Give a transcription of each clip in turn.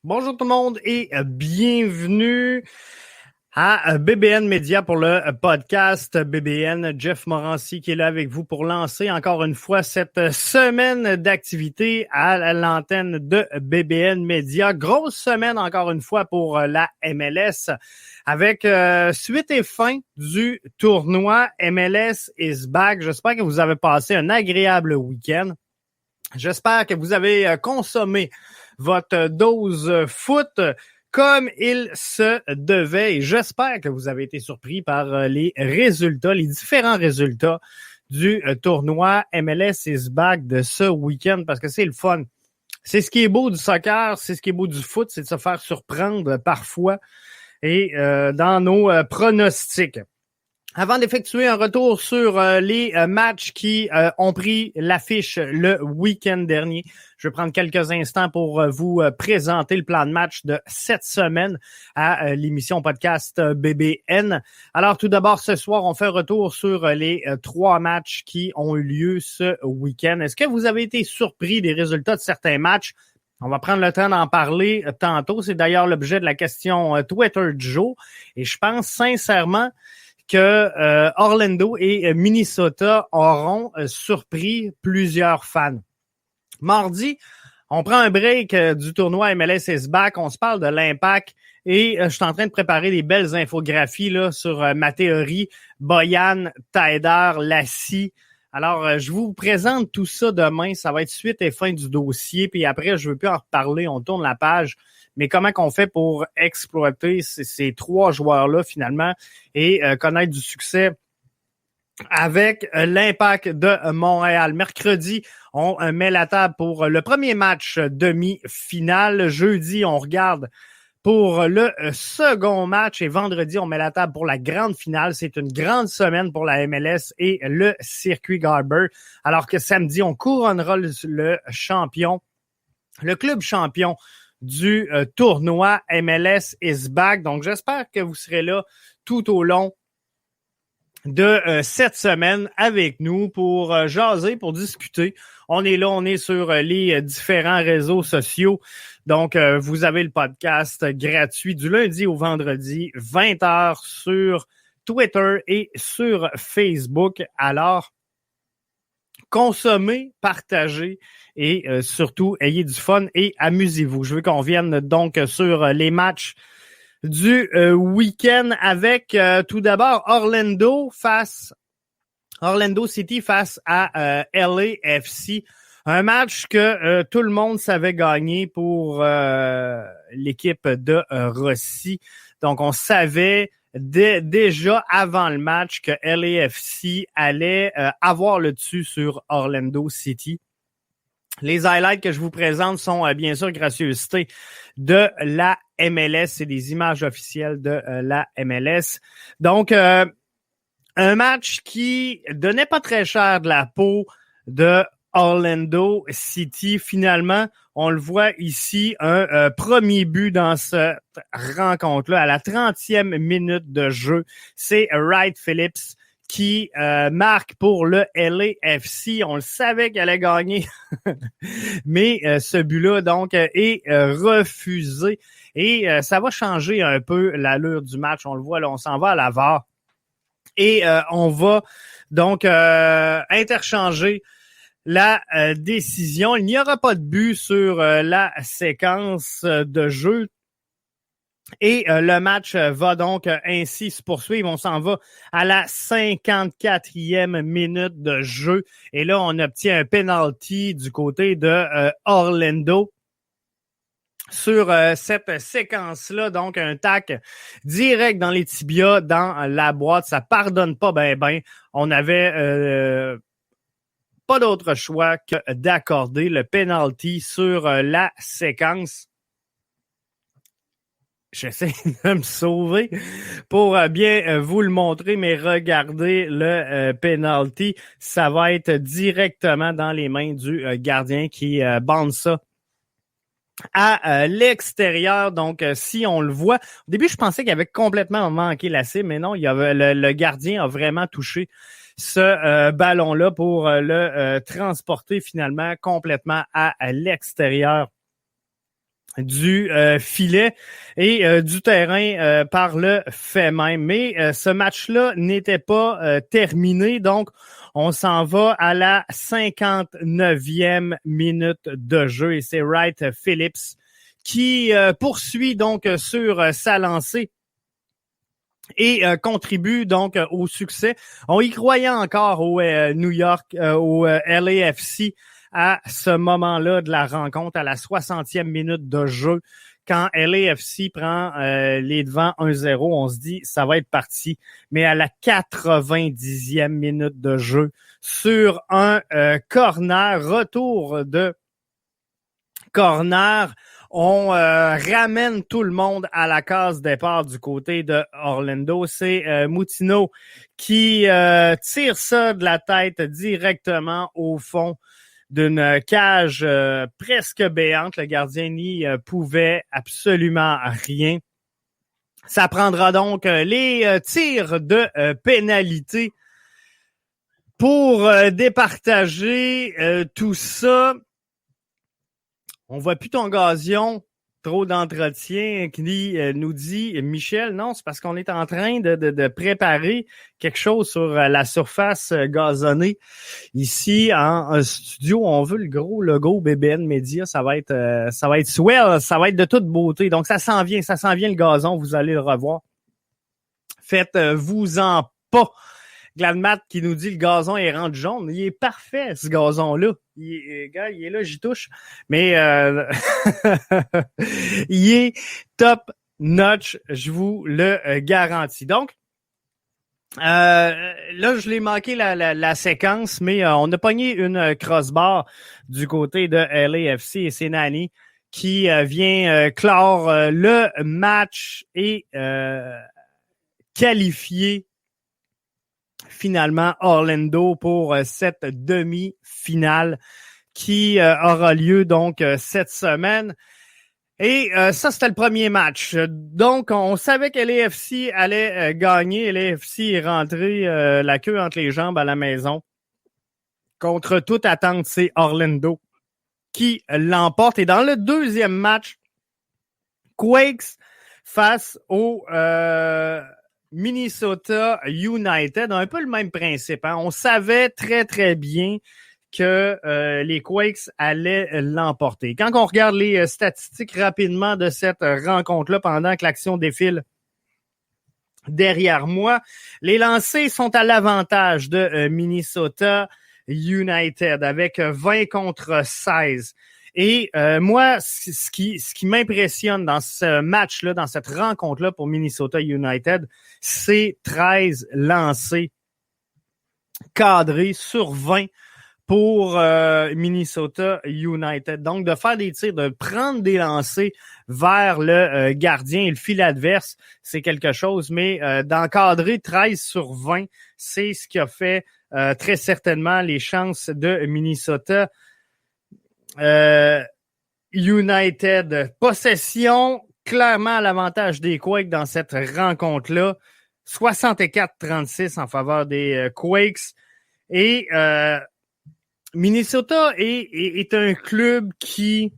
Bonjour tout le monde et bienvenue à BBN Media pour le podcast BBN. Jeff Morancy qui est là avec vous pour lancer encore une fois cette semaine d'activité à l'antenne de BBN Media. Grosse semaine encore une fois pour la MLS avec suite et fin du tournoi MLS is back. J'espère que vous avez passé un agréable week-end. J'espère que vous avez consommé votre dose foot comme il se devait. Et j'espère que vous avez été surpris par les résultats, les différents résultats du tournoi MLS is back de ce week-end parce que c'est le fun. C'est ce qui est beau du soccer, c'est ce qui est beau du foot, c'est de se faire surprendre parfois et dans nos pronostics. Avant d'effectuer un retour sur les matchs qui ont pris l'affiche le week-end dernier, je vais prendre quelques instants pour vous présenter le plan de match de cette semaine à l'émission podcast BBN. Alors tout d'abord, ce soir, on fait un retour sur les 3 matchs qui ont eu lieu ce week-end. Est-ce que vous avez été surpris des résultats de certains matchs? On va prendre le temps d'en parler tantôt. C'est d'ailleurs l'objet de la question Twitter du jour. Et je pense sincèrement que Orlando et Minnesota auront surpris plusieurs fans. Mardi, on prend un break du tournoi MLS is back. On se parle de l'Impact et je suis en train de préparer des belles infographies là, sur ma théorie Boyan, Taider, Lassie. Alors, je vous présente tout ça demain. Ça va être suite et fin du dossier. Puis après, je ne veux plus en reparler. On tourne la page. Mais comment qu'on fait pour exploiter ces 3 joueurs-là, finalement, et connaître du succès avec l'Impact de Montréal? Mercredi, on met la table pour le premier match demi-finale. Jeudi, on regarde pour le second match. Et vendredi, on met la table pour la grande finale. C'est une grande semaine pour la MLS et le circuit Garber. Alors que samedi, on couronnera le champion, le club champion du tournoi MLS is back. Donc, j'espère que vous serez là tout au long de cette semaine avec nous pour jaser, pour discuter. On est là, on est sur les différents réseaux sociaux. Donc, vous avez le podcast gratuit du lundi au vendredi, 20h sur Twitter et sur Facebook. Alors, consommez, partagez et surtout, ayez du fun et amusez-vous. Je veux qu'on vienne donc sur les matchs du week-end avec tout d'abord Orlando City face à LAFC. Un match que tout le monde savait gagner pour l'équipe de Rossi. Donc, on savait déjà avant le match que LAFC allait avoir le dessus sur Orlando City. Les highlights que je vous présente sont bien sûr gracieuseté de la MLS. C'est des images officielles de la MLS. Donc, un match qui donnait pas très cher de la peau de Orlando City. Finalement, on le voit ici, un premier but dans cette rencontre-là à la 30e minute de jeu. C'est Wright Phillips qui marque pour le LAFC. On le savait qu'elle allait gagner, mais ce but-là, donc, est refusé. Et ça va changer un peu l'allure du match. On le voit, là, on s'en va à la VAR. Et on va donc interchanger la décision. Il n'y aura pas de but sur la séquence de jeu. Et le match va donc ainsi se poursuivre. On s'en va à la 54e minute de jeu. Et là, on obtient un penalty du côté de Orlando sur cette séquence-là. Donc, un tac direct dans les tibias, dans la boîte. Ça pardonne pas ben. On avait pas d'autre choix que d'accorder le penalty sur la séquence. J'essaie de me sauver pour bien vous le montrer, mais regardez le penalty. Ça va être directement dans les mains du gardien qui bande ça à l'extérieur. Donc, si on le voit, au début, je pensais qu'il avait complètement manqué la cible, mais non, il y avait, le gardien a vraiment touché ce ballon-là pour le transporter finalement complètement à l'extérieur du filet et du terrain par le fait même. Mais ce match-là n'était pas terminé, donc on s'en va à la 59e minute de jeu et c'est Wright Phillips qui poursuit donc sur sa lancée et contribue donc au succès. On y croyait encore au New York, au LAFC à ce moment-là de la rencontre, à la 60e minute de jeu. Quand LAFC prend les devants 1-0, on se dit ça va être parti. Mais à la 90e minute de jeu, sur un corner, retour de corner, on ramène tout le monde à la case départ du côté de Orlando. C'est Moutinho qui tire ça de la tête directement au fond d'une cage presque béante. Le gardien n'y pouvait absolument rien. Ça prendra donc les tirs de pénalité pour départager tout ça. On voit plus ton gazon, trop d'entretien, qui nous dit Michel, non, c'est parce qu'on est en train de préparer quelque chose sur la surface gazonnée. Ici, en studio, on veut le gros logo BBN Media, ça va être swell, ça va être de toute beauté. Donc, ça s'en vient le gazon, vous allez le revoir. Faites-vous-en pas. Gladmat qui nous dit le gazon est rendu jaune. Il est parfait, ce gazon-là. Il est là, j'y touche. Mais il est top notch, je vous le garantis. Donc, là, je l'ai manqué la séquence, mais on a pogné une crossbar du côté de LAFC et c'est Nani qui vient clore le match et qualifier finalement Orlando pour cette demi-finale qui aura lieu donc cette semaine. Et ça, c'était le premier match. Donc, on savait que LAFC allait gagner. LAFC est rentré la queue entre les jambes à la maison. Contre toute attente, c'est Orlando qui l'emporte. Et dans le deuxième match, Quakes face au Minnesota United, un peu le même principe. Hein? On savait très, très bien que les Quakes allaient l'emporter. Quand on regarde les statistiques rapidement de cette rencontre-là pendant que l'action défile derrière moi, les lancers sont à l'avantage de Minnesota United avec 20 contre 16. Et moi, ce qui m'impressionne dans ce match-là, dans cette rencontre-là pour Minnesota United, c'est 13 lancés cadrés sur 20 pour Minnesota United. Donc, de faire des tirs, de prendre des lancers vers le gardien et le fil adverse, c'est quelque chose. Mais d'encadrer 13 sur 20, c'est ce qui a fait très certainement les chances de Minnesota United. Possession, clairement à l'avantage des Quakes dans cette rencontre-là. 64-36 en faveur des Quakes. Et Minnesota est un club qui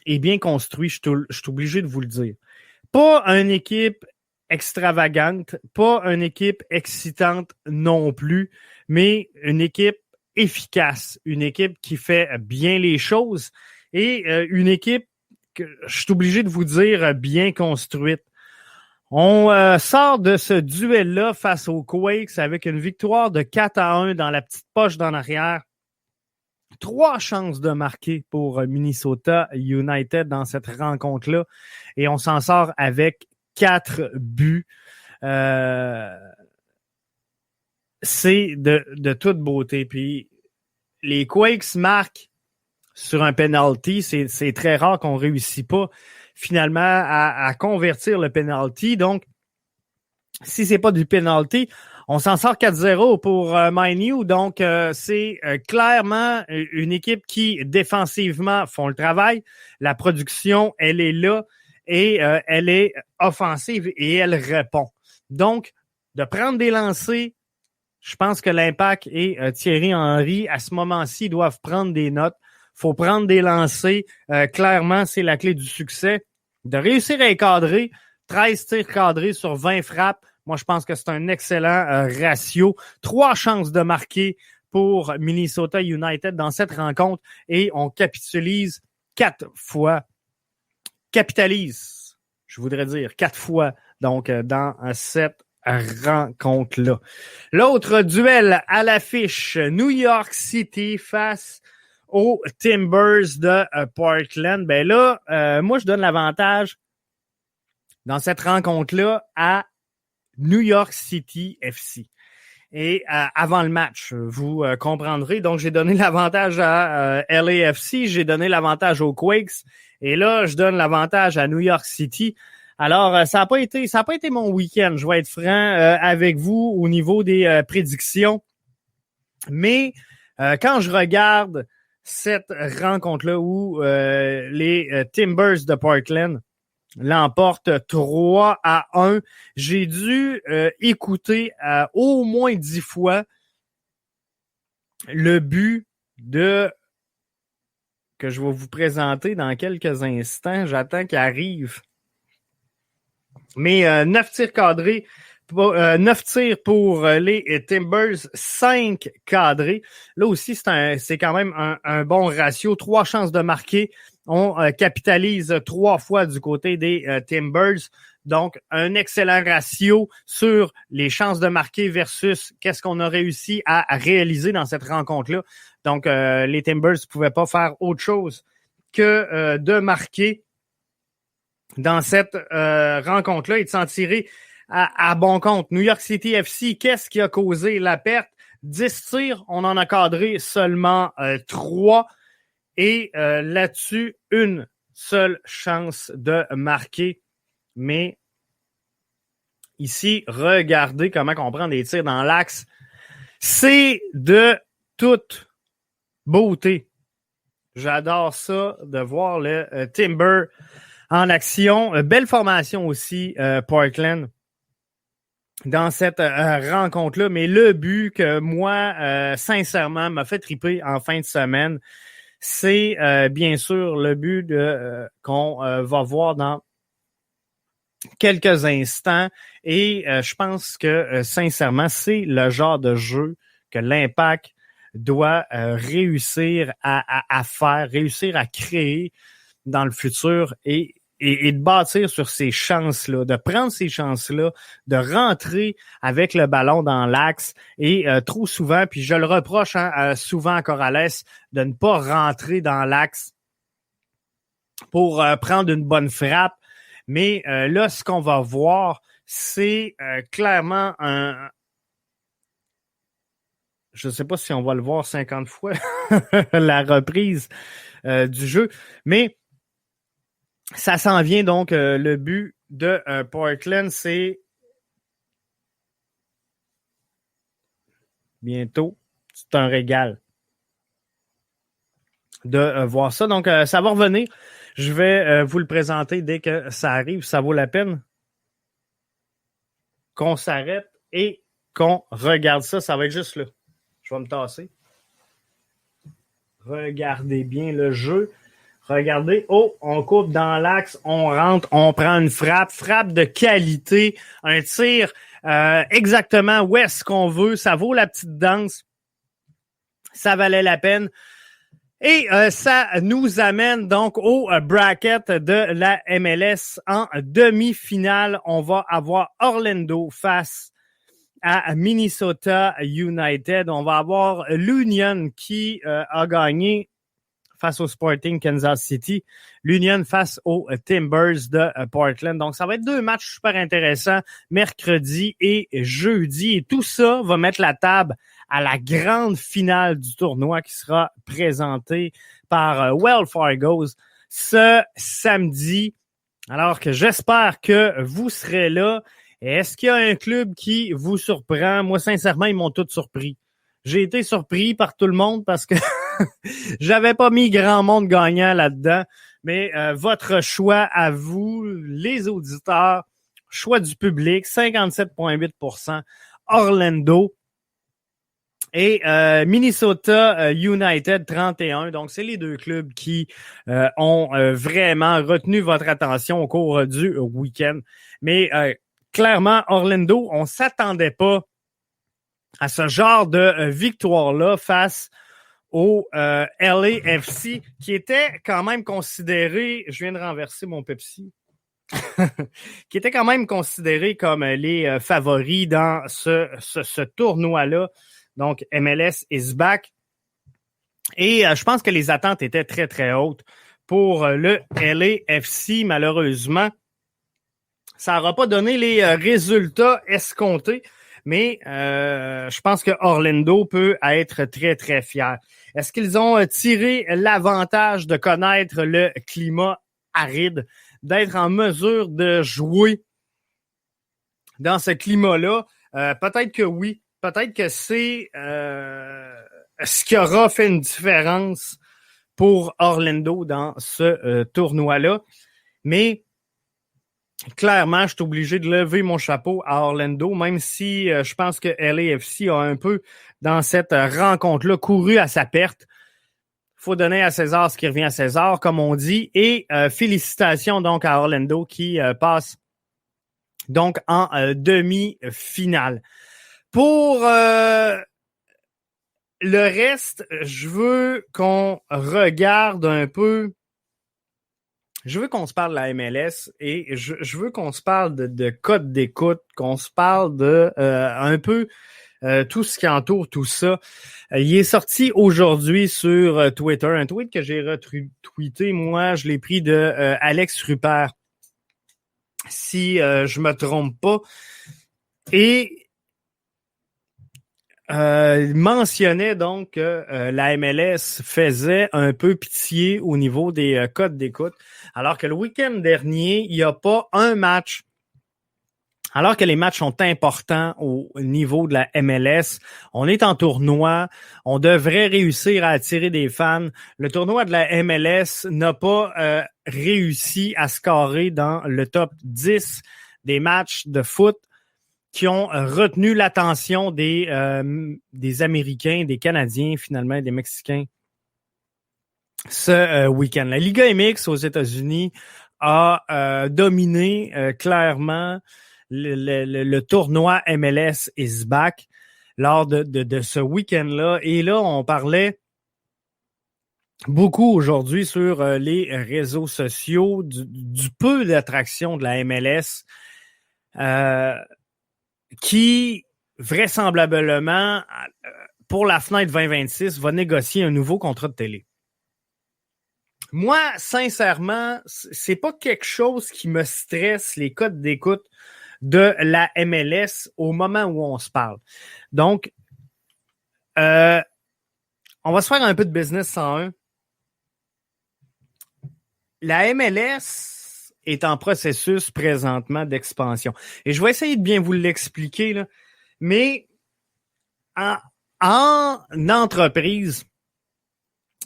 est bien construit, je suis obligé de vous le dire. Pas une équipe extravagante, pas une équipe excitante non plus, mais une équipe efficace, une équipe qui fait bien les choses et une équipe que je suis obligé de vous dire bien construite. On sort de ce duel-là face aux Quakes avec une victoire de 4-1 dans la petite poche d'en arrière. 3 chances de marquer pour Minnesota United dans cette rencontre-là et on s'en sort avec 4 buts. C'est de toute beauté. Puis les Quakes marquent sur un penalty. C'est très rare qu'on réussit pas finalement à convertir le penalty. Donc, si c'est pas du penalty, on s'en sort 4-0 pour MyNew. Donc, c'est clairement une équipe qui, défensivement, font le travail. La production, elle est là et elle est offensive et elle répond. Donc, de prendre des lancers, je pense que l'Impact et Thierry Henry, à ce moment-ci, doivent prendre des notes. faut prendre des lancers. Clairement, c'est la clé du succès. De réussir à encadrer 13 tirs cadrés sur 20 frappes. Moi, je pense que c'est un excellent ratio. 3 chances de marquer pour Minnesota United dans cette rencontre et on capitalise 4 fois. Capitalise, je voudrais dire 4 fois, donc dans cette rencontre-là. L'autre duel à l'affiche, New York City face aux Timbers de Portland. Ben là, moi, je donne l'avantage dans cette rencontre-là à New York City FC. Et avant le match, vous comprendrez. Donc, j'ai donné l'avantage à LAFC, j'ai donné l'avantage aux Quakes. Et là, je donne l'avantage à New York City. Alors, ça n'a pas été mon week-end. Je vais être franc avec vous au niveau des prédictions. Mais quand je regarde cette rencontre-là où les Timbers de Portland l'emportent 3-1, j'ai dû écouter au moins 10 fois le but que je vais vous présenter dans quelques instants. J'attends qu'il arrive. Mais 9 tirs cadrés, 9 tirs pour les Timbers, 5 cadrés. Là aussi, c'est quand même un bon ratio. 3 chances de marquer. On capitalise 3 fois du côté des Timbers. Donc, un excellent ratio sur les chances de marquer versus qu'est-ce qu'on a réussi à réaliser dans cette rencontre-là. Donc, les Timbers ne pouvaient pas faire autre chose que de marquer dans cette rencontre-là et de s'en tirer à bon compte. New York City FC, qu'est-ce qui a causé la perte? 10 tirs, on en a cadré seulement 3. Et là-dessus, une seule chance de marquer. Mais ici, regardez comment on prend des tirs dans l'axe. C'est de toute beauté. J'adore ça, de voir le Timber en action. Belle formation aussi, Portland, dans cette rencontre-là. Mais le but que moi, sincèrement, m'a fait triper en fin de semaine, c'est bien sûr le but qu'on va voir dans quelques instants. Et je pense que, sincèrement, c'est le genre de jeu que l'Impact doit réussir à faire, réussir à créer dans le futur et de bâtir sur ces chances-là, de prendre ces chances-là, de rentrer avec le ballon dans l'axe et trop souvent, puis je le reproche souvent à Corrales, de ne pas rentrer dans l'axe pour prendre une bonne frappe. Mais là, ce qu'on va voir, c'est clairement un... Je ne sais pas si on va le voir 50 fois, la reprise du jeu, mais ça s'en vient donc, le but de Portland, c'est bientôt, c'est un régal de voir ça. Donc, ça va revenir. Je vais vous le présenter dès que ça arrive. Ça vaut la peine qu'on s'arrête et qu'on regarde ça. Ça va être juste là. Je vais me tasser. Regardez bien le jeu. Regardez, on coupe dans l'axe, on rentre, on prend une frappe de qualité, un tir exactement où est-ce qu'on veut, ça vaut la petite danse, ça valait la peine. Et ça nous amène donc au bracket de la MLS. En demi-finale, on va avoir Orlando face à Minnesota United. On va avoir l'Union qui a gagné face au Sporting Kansas City, l'Union face aux Timbers de Portland. Donc, ça va être 2 matchs super intéressants, mercredi et jeudi. Et tout ça va mettre la table à la grande finale du tournoi qui sera présentée par Wells Fargo ce samedi. Alors que j'espère que vous serez là. Est-ce qu'il y a un club qui vous surprend? Moi, sincèrement, ils m'ont tous surpris. J'ai été surpris par tout le monde parce que j'avais pas mis grand monde gagnant là-dedans. Mais votre choix à vous, les auditeurs, choix du public, 57,8%. Orlando. Et Minnesota United 31. Donc, c'est les deux clubs qui ont vraiment retenu votre attention au cours du week-end. Mais clairement, Orlando, on s'attendait pas à ce genre de victoire-là face au LAFC, qui était quand même considéré, je viens de renverser mon Pepsi, qui était quand même considéré comme les favoris dans ce tournoi-là. Donc, MLS is back. Et je pense que les attentes étaient très, très hautes pour le LAFC. Malheureusement, ça n'aura pas donné les résultats escomptés, mais je pense que Orlando peut être très, très fier. Est-ce qu'ils ont tiré l'avantage de connaître le climat aride, d'être en mesure de jouer dans ce climat-là? Peut-être que oui. Peut-être que c'est ce qui aura fait une différence pour Orlando dans ce tournoi-là. Mais clairement, je suis obligé de lever mon chapeau à Orlando, même si je pense que LAFC a un peu, dans cette rencontre-là, couru à sa perte. Il faut donner à César ce qui revient à César, comme on dit. Et félicitations donc à Orlando qui passe donc en demi-finale. Pour le reste, je veux qu'on regarde un peu. Je veux qu'on se parle de la MLS et je veux qu'on se parle de code d'écoute, qu'on se parle de un peu tout ce qui entoure tout ça. Il est sorti aujourd'hui sur Twitter, un tweet que j'ai retweeté. Moi, je l'ai pris de Alex Rupert, si je me trompe pas. Et il mentionnait donc que la MLS faisait un peu pitié au niveau des codes d'écoute, alors que le week-end dernier, il n'y a pas un match. Alors que les matchs sont importants au niveau de la MLS, on est en tournoi, on devrait réussir à attirer des fans. Le tournoi de la MLS n'a pas réussi à scorer dans le top 10 des matchs de foot qui ont retenu l'attention des Américains, des Canadiens, finalement, des Mexicains ce week-end. La Liga MX aux États-Unis a dominé clairement le tournoi MLS is back lors de ce week-end-là. Et là, on parlait beaucoup aujourd'hui sur les réseaux sociaux du peu d'attraction de la MLS qui, vraisemblablement, pour la fenêtre 2026, va négocier un nouveau contrat de télé. Moi, sincèrement, c'est pas quelque chose qui me stresse, les codes d'écoute de la MLS au moment où on se parle. Donc, on va se faire un peu de business 101. La MLS est en processus présentement d'expansion. Et je vais essayer de bien vous l'expliquer, là. Mais en entreprise,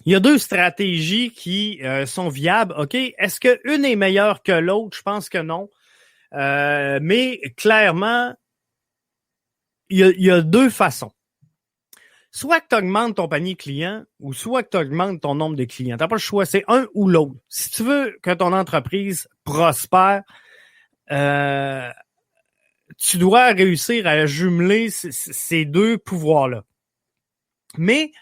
il y a deux stratégies qui sont viables. OK, est-ce qu'une est meilleure que l'autre? Je pense que non. Mais clairement, il y a deux façons. Soit que tu augmentes ton panier client ou soit que tu augmentes ton nombre de clients. Tu n'as pas le choix, c'est un ou l'autre. Si tu veux que ton entreprise prospère, tu dois réussir à jumeler ces deux pouvoirs-là. Mais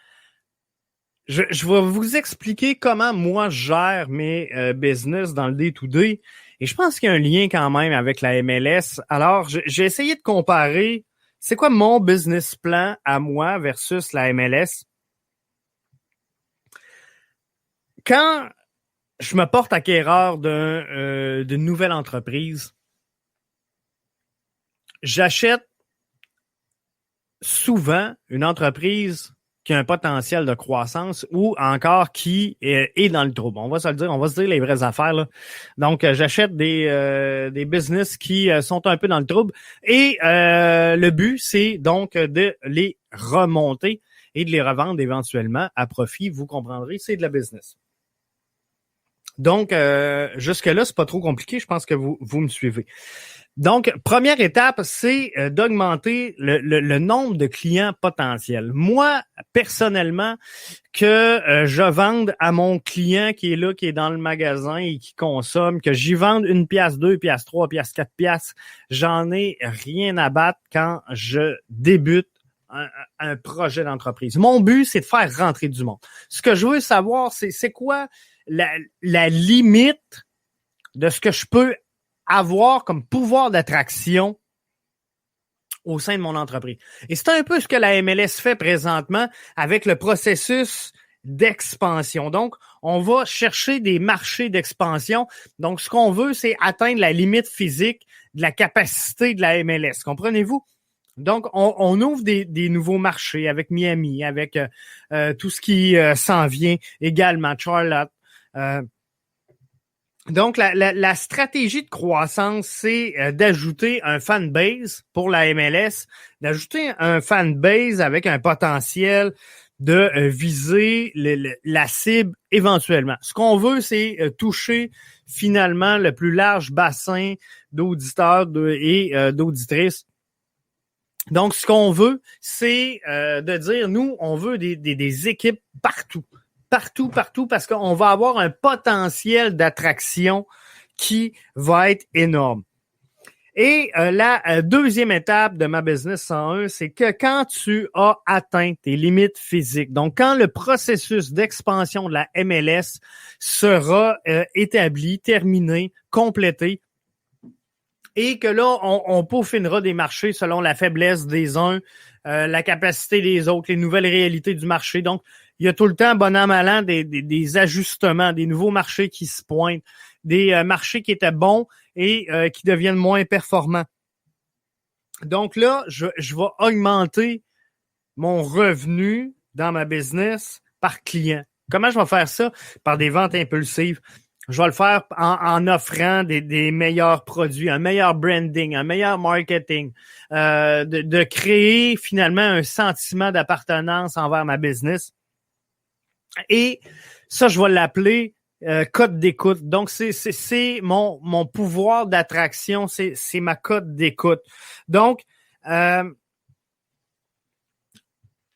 je vais vous expliquer comment moi je gère mes business dans le day-to-day. Et je pense qu'il y a un lien quand même avec la MLS. Alors, j'ai essayé de comparer c'est quoi mon business plan à moi versus la MLS. Quand je me porte acquéreur d'une nouvelle entreprise, j'achète souvent une entreprise qui a un potentiel de croissance ou encore qui est dans le trouble. On va se le dire, on va se dire les vraies affaires, là. Donc, j'achète des business qui sont un peu dans le trouble et le but, c'est donc de les remonter et de les revendre éventuellement à profit. Vous comprendrez, c'est de la business. Donc, jusque-là, c'est pas trop compliqué. Je pense que vous me suivez. Donc, première étape, c'est d'augmenter le nombre de clients potentiels. Moi, personnellement, que je vende à mon client qui est là, qui est dans le magasin et qui consomme, que j'y vende 1 pièce, 2 pièces, 3 pièces, 4 pièces, j'en ai rien à battre quand je débute un projet d'entreprise. Mon but, c'est de faire rentrer du monde. Ce que je veux savoir, c'est quoi la limite de ce que je peux avoir comme pouvoir d'attraction au sein de mon entreprise. Et c'est un peu ce que la MLS fait présentement avec le processus d'expansion. Donc, on va chercher des marchés d'expansion. Donc, ce qu'on veut, c'est atteindre la limite physique de la capacité de la MLS. Comprenez-vous? Donc, on ouvre des nouveaux marchés avec Miami, avec tout ce qui s'en vient également, Charlotte. Donc, la stratégie de croissance, c'est d'ajouter un fanbase pour la MLS, d'ajouter un fanbase avec un potentiel de viser la cible éventuellement. Ce qu'on veut, c'est toucher finalement le plus large bassin d'auditeurs et d'auditrices. Donc, ce qu'on veut, c'est de dire, nous, on veut des équipes partout, parce qu'on va avoir un potentiel d'attraction qui va être énorme. Et la deuxième étape de ma business 101, c'est que quand tu as atteint tes limites physiques, donc quand le processus d'expansion de la MLS sera établi, terminé, complété, et que là, on peaufinera des marchés selon la faiblesse des uns, la capacité des autres, les nouvelles réalités du marché. Donc, il y a tout le temps, bon an, mal an, des ajustements, des nouveaux marchés qui se pointent, des marchés qui étaient bons et qui deviennent moins performants. Donc là, je vais augmenter mon revenu dans ma business par client. Comment je vais faire ça? Par des ventes impulsives. Je vais le faire en offrant des meilleurs produits, un meilleur branding, un meilleur marketing, de créer finalement un sentiment d'appartenance envers ma business. Et ça, je vais l'appeler cote d'écoute. Donc, c'est mon pouvoir d'attraction, c'est ma cote d'écoute. Donc,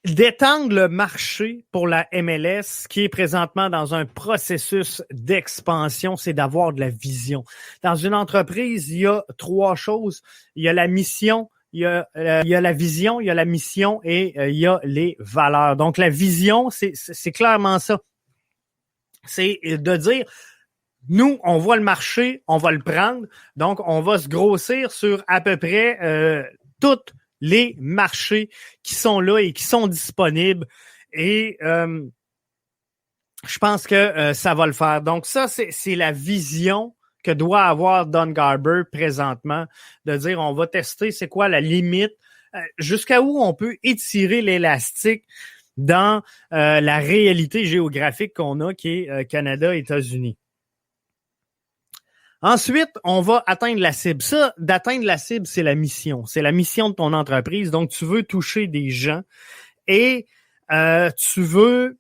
d'étendre le marché pour la MLS, qui est présentement dans un processus d'expansion, c'est d'avoir de la vision. Dans une entreprise, il y a 3 choses. Il y a la mission, il y a la vision, il y a la mission et il y a les valeurs. Donc, la vision, c'est clairement ça. C'est de dire, nous, on voit le marché, on va le prendre. Donc, on va se grossir sur à peu près toutes les marchés qui sont là et qui sont disponibles. Et je pense que ça va le faire. Donc, ça, c'est la vision que doit avoir Don Garber présentement, de dire on va tester c'est quoi la limite, jusqu'à où on peut étirer l'élastique dans la réalité géographique qu'on a, qui est Canada, États-Unis. Ensuite, on va atteindre la cible. Ça, d'atteindre la cible, c'est la mission. C'est la mission de ton entreprise. Donc, tu veux toucher des gens et tu veux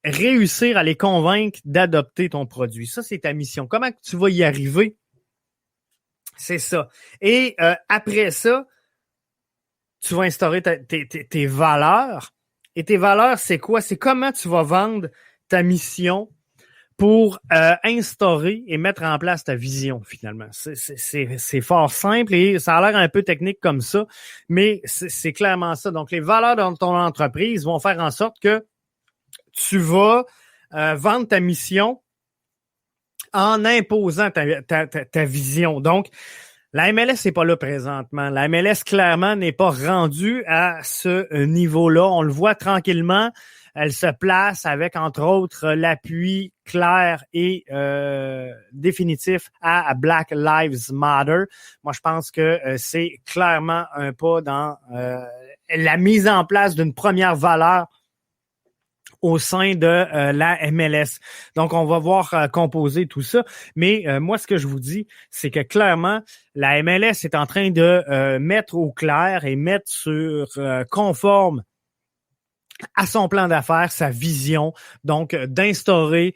réussir à les convaincre d'adopter ton produit. Ça, c'est ta mission. Comment tu vas y arriver? C'est ça. Et après ça, tu vas instaurer tes valeurs. Et tes valeurs, c'est quoi? C'est comment tu vas vendre ta mission pour instaurer et mettre en place ta vision, finalement. C'est fort simple et ça a l'air un peu technique comme ça, mais c'est clairement ça. Donc, les valeurs de ton entreprise vont faire en sorte que tu vas vendre ta mission en imposant ta vision. Donc, la MLS n'est pas là présentement. La MLS, clairement, n'est pas rendue à ce niveau-là. On le voit tranquillement. Elle se place avec, entre autres, l'appui clair et définitif à Black Lives Matter. Moi, je pense que c'est clairement un pas dans la mise en place d'une première valeur au sein de la MLS. Donc, on va voir composer tout ça. Mais moi, ce que je vous dis, c'est que clairement, la MLS est en train de mettre au clair et mettre sur conforme à son plan d'affaires, sa vision, donc d'instaurer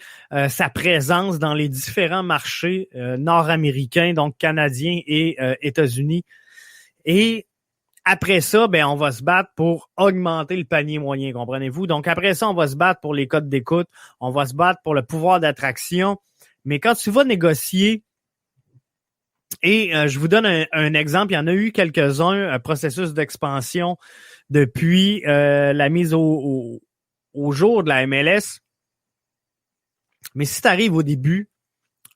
sa présence dans les différents marchés nord-américains, donc canadiens et États-Unis. Et après ça, ben on va se battre pour augmenter le panier moyen, comprenez-vous? Donc après ça, on va se battre pour les codes d'écoute, on va se battre pour le pouvoir d'attraction. Mais quand tu vas négocier, et je vous donne un exemple, il y en a eu quelques-uns, un processus d'expansion depuis la mise au jour de la MLS. Mais si tu arrives au début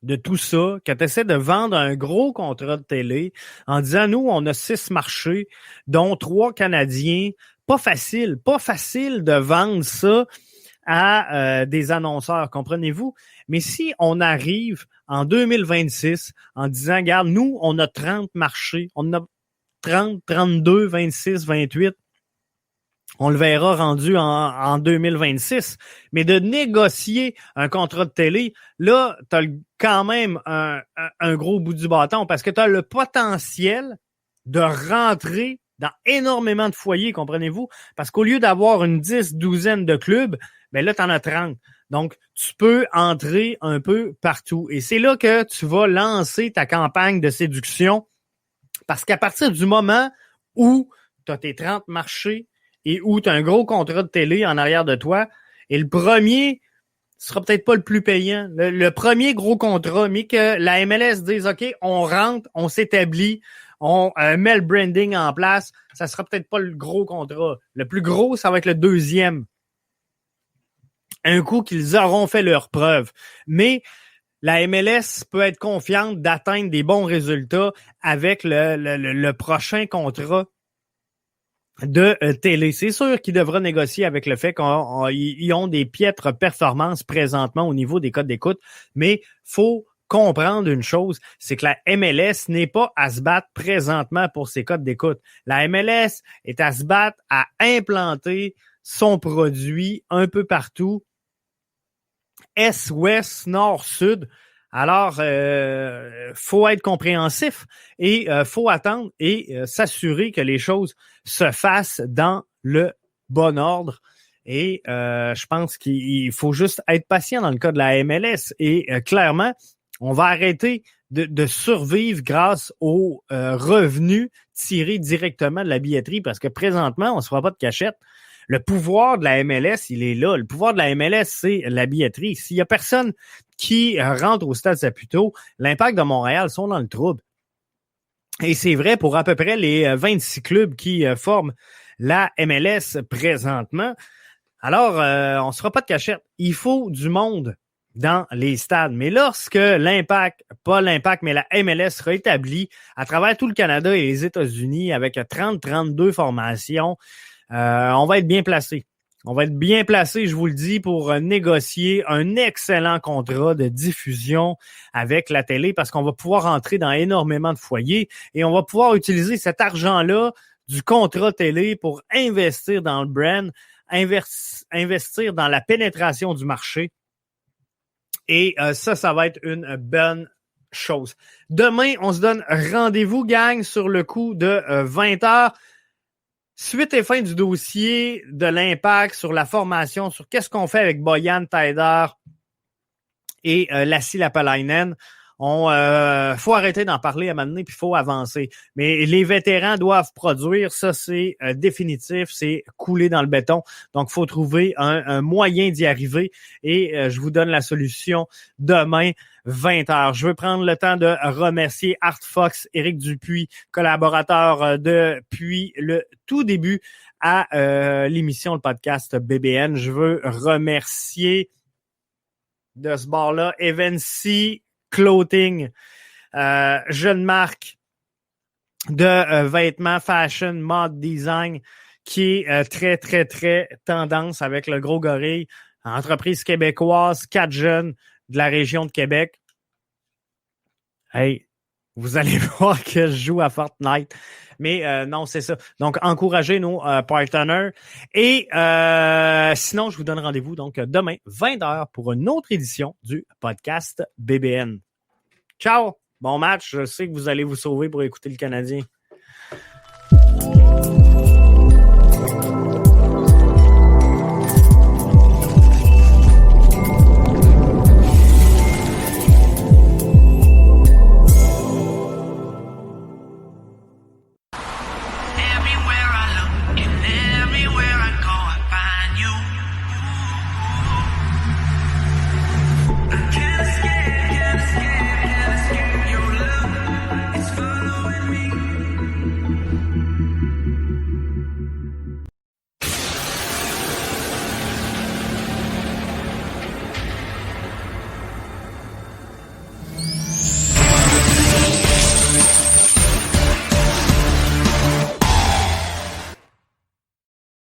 de tout ça, quand tu essaies de vendre un gros contrat de télé en disant, nous, on a 6 marchés, dont 3 Canadiens, pas facile de vendre ça à des annonceurs, comprenez-vous? Mais si on arrive en 2026 en disant, regarde, nous, on a 30 marchés, on a 30, 32, 26, 28, on le verra rendu en 2026. Mais de négocier un contrat de télé, là, tu as quand même un gros bout du bâton parce que tu as le potentiel de rentrer dans énormément de foyers, comprenez-vous? Parce qu'au lieu d'avoir une 10-12 de clubs, ben là, tu en as 30. Donc, tu peux entrer un peu partout. Et c'est là que tu vas lancer ta campagne de séduction parce qu'à partir du moment où tu as tes 30 marchés, et où tu as un gros contrat de télé en arrière de toi, et le premier sera peut-être pas le plus payant. Le premier gros contrat, mais que la MLS dise, OK, on rentre, on s'établit, on met le branding en place, ça sera peut-être pas le gros contrat. Le plus gros, ça va être le deuxième. Un coup qu'ils auront fait leur preuve. Mais la MLS peut être confiante d'atteindre des bons résultats avec le prochain contrat de télé. C'est sûr qu'il devra négocier avec le fait qu'ils ont des piètres performances présentement au niveau des codes d'écoute, mais faut comprendre une chose, c'est que la MLS n'est pas à se battre présentement pour ses codes d'écoute. La MLS est à se battre à implanter son produit un peu partout, est, ouest, nord, sud. Alors, faut être compréhensif et faut attendre et s'assurer que les choses se fassent dans le bon ordre. Et je pense qu'il faut juste être patient dans le cas de la MLS. Et clairement, on va arrêter de survivre grâce aux revenus tirés directement de la billetterie parce que présentement, on ne se fera pas de cachette. Le pouvoir de la MLS, il est là. Le pouvoir de la MLS, c'est la billetterie. S'il y a personne qui rentre au Stade Saputo, l'Impact de Montréal sont dans le trouble. Et c'est vrai pour à peu près les 26 clubs qui forment la MLS présentement. Alors, on ne se fera pas de cachette. Il faut du monde dans les stades. Mais lorsque l'Impact, pas l'Impact, mais la MLS sera établie à travers tout le Canada et les États-Unis avec 30-32 formations, on va être bien placé. On va être bien placé, je vous le dis, pour négocier un excellent contrat de diffusion avec la télé parce qu'on va pouvoir entrer dans énormément de foyers et on va pouvoir utiliser cet argent-là du contrat télé pour investir dans le brand, investir dans la pénétration du marché. Et ça va être une bonne chose. Demain, on se donne rendez-vous, gang, sur le coup de 20h. Suite et fin du dossier de l'Impact sur la formation, sur qu'est-ce qu'on fait avec Bojan Taider et Lassi Lapalainen. Faut arrêter d'en parler à un moment donné, puis il faut avancer. Mais les vétérans doivent produire, ça c'est définitif, c'est coulé dans le béton. Donc, il faut trouver un moyen d'y arriver et je vous donne la solution demain, 20h. Je veux prendre le temps de remercier Art Fox, Éric Dupuis, collaborateur depuis le tout début à l'émission, le podcast BBN. Je veux remercier de ce bord-là, Evency Clothing, jeune marque de vêtements, fashion, mode, design, qui est très, très, très tendance avec le gros gorille. Entreprise québécoise, 4 jeunes de la région de Québec. Hey, vous allez voir que je joue à Fortnite. Mais non, c'est ça. Donc, encouragez nos partenaires. Et sinon, je vous donne rendez-vous donc demain, 20h, pour une autre édition du podcast BBN. Ciao! Bon match. Je sais que vous allez vous sauver pour écouter le Canadien.